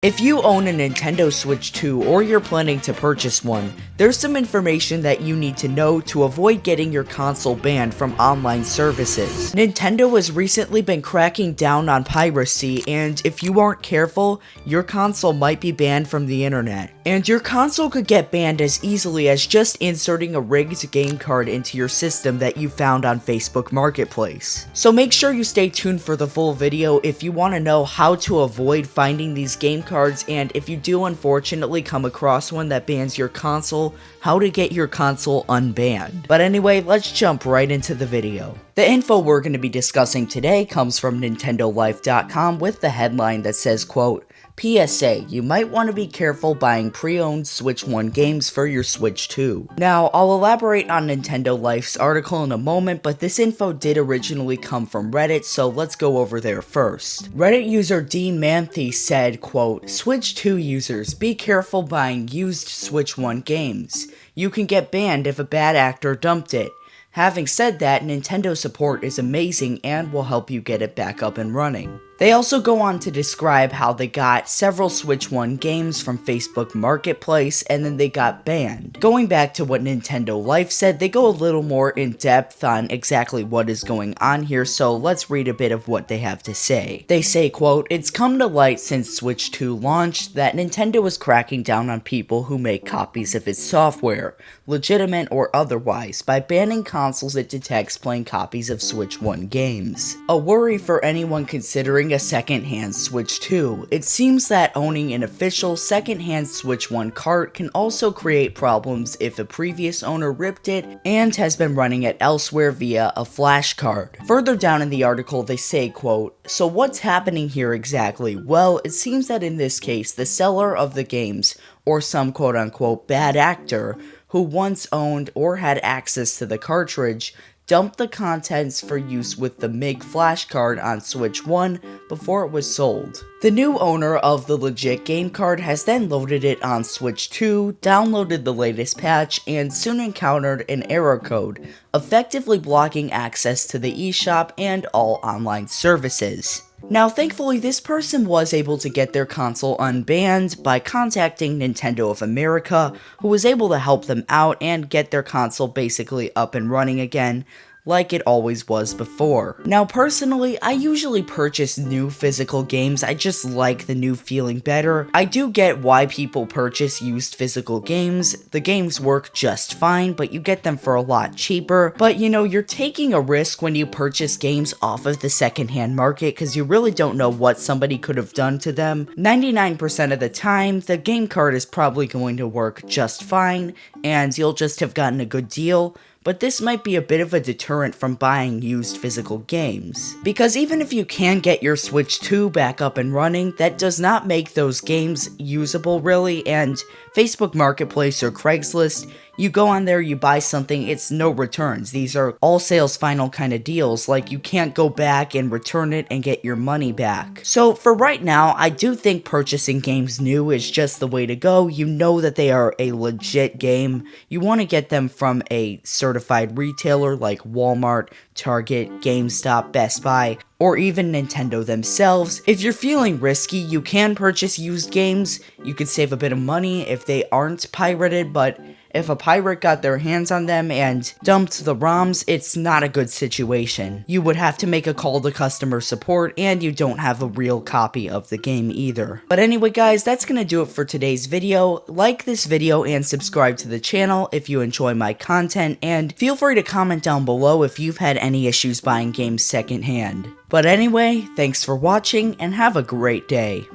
If you own a Nintendo Switch 2 or you're planning to purchase one, there's some information that you need to know to avoid getting your console banned from online services. Nintendo has recently been cracking down on piracy, and if you aren't careful, your console might be banned from the internet. And your console could get banned as easily as just inserting a rigged game card into your system that you found on Facebook Marketplace. So make sure you stay tuned for the full video if you want to know how to avoid finding these game cards, and if you do unfortunately come across one that bans your console, how to get your console unbanned. But anyway, let's jump right into the video. The info we're going to be discussing today comes from NintendoLife.com with the headline that says, quote, PSA, you might want to be careful buying pre-owned Switch 1 games for your Switch 2. Now, I'll elaborate on Nintendo Life's article in a moment, but this info did originally come from Reddit, so let's go over there first. Reddit user D Manthe said, quote, Switch 2 users, be careful buying used Switch 1 games. You can get banned if a bad actor dumped it. Having said that, Nintendo support is amazing and will help you get it back up and running. They also go on to describe how they got several Switch 1 games from Facebook Marketplace and then they got banned. Going back to what Nintendo Life said, they go a little more in depth on exactly what is going on here, so let's read a bit of what they have to say. They say, quote, it's come to light since Switch 2 launched that Nintendo is cracking down on people who make copies of its software, legitimate or otherwise, by banning consoles it detects playing copies of Switch 1 games. A worry for anyone considering a secondhand Switch 2. It seems that owning an official secondhand Switch 1 cart can also create problems if a previous owner ripped it and has been running it elsewhere via a flash card. Further down in the article they say, quote, so what's happening here exactly? Well, it seems that in this case the seller of the games, or some quote-unquote bad actor, who once owned or had access to the cartridge, dumped the contents for use with the MIG flash card on Switch 1 before it was sold. The new owner of the legit game card has then loaded it on Switch 2, downloaded the latest patch, and soon encountered an error code, effectively blocking access to the eShop and all online services. Now, thankfully, this person was able to get their console unbanned by contacting Nintendo of America, who was able to help them out and get their console basically up and running again, like it always was before. Now, personally, I usually purchase new physical games. I just like the new feeling better. I do get why people purchase used physical games. The games work just fine, but you get them for a lot cheaper. But you know, you're taking a risk when you purchase games off of the secondhand market because you really don't know what somebody could have done to them. 99% of the time, the game card is probably going to work just fine, and you'll just have gotten a good deal. But this might be a bit of a deterrent from buying used physical games. Because even if you can get your Switch 2 back up and running, that does not make those games usable really, and Facebook Marketplace or Craigslist, you go on there, you buy something, it's no returns. These are all sales final kind of deals, like you can't go back and return it and get your money back. So for right now, I do think purchasing games new is just the way to go. You know that they are a legit game. You want to get them from a certified retailer like Walmart, Target, GameStop, Best Buy, or even Nintendo themselves. If you're feeling risky, you can purchase used games. You could save a bit of money if they aren't pirated, but if a pirate got their hands on them and dumped the ROMs, it's not a good situation. You would have to make a call to customer support, and you don't have a real copy of the game either. But anyway guys, that's gonna do it for today's video. Like this video and subscribe to the channel if you enjoy my content, and feel free to comment down below if you've had any issues buying games secondhand. But anyway, thanks for watching and have a great day.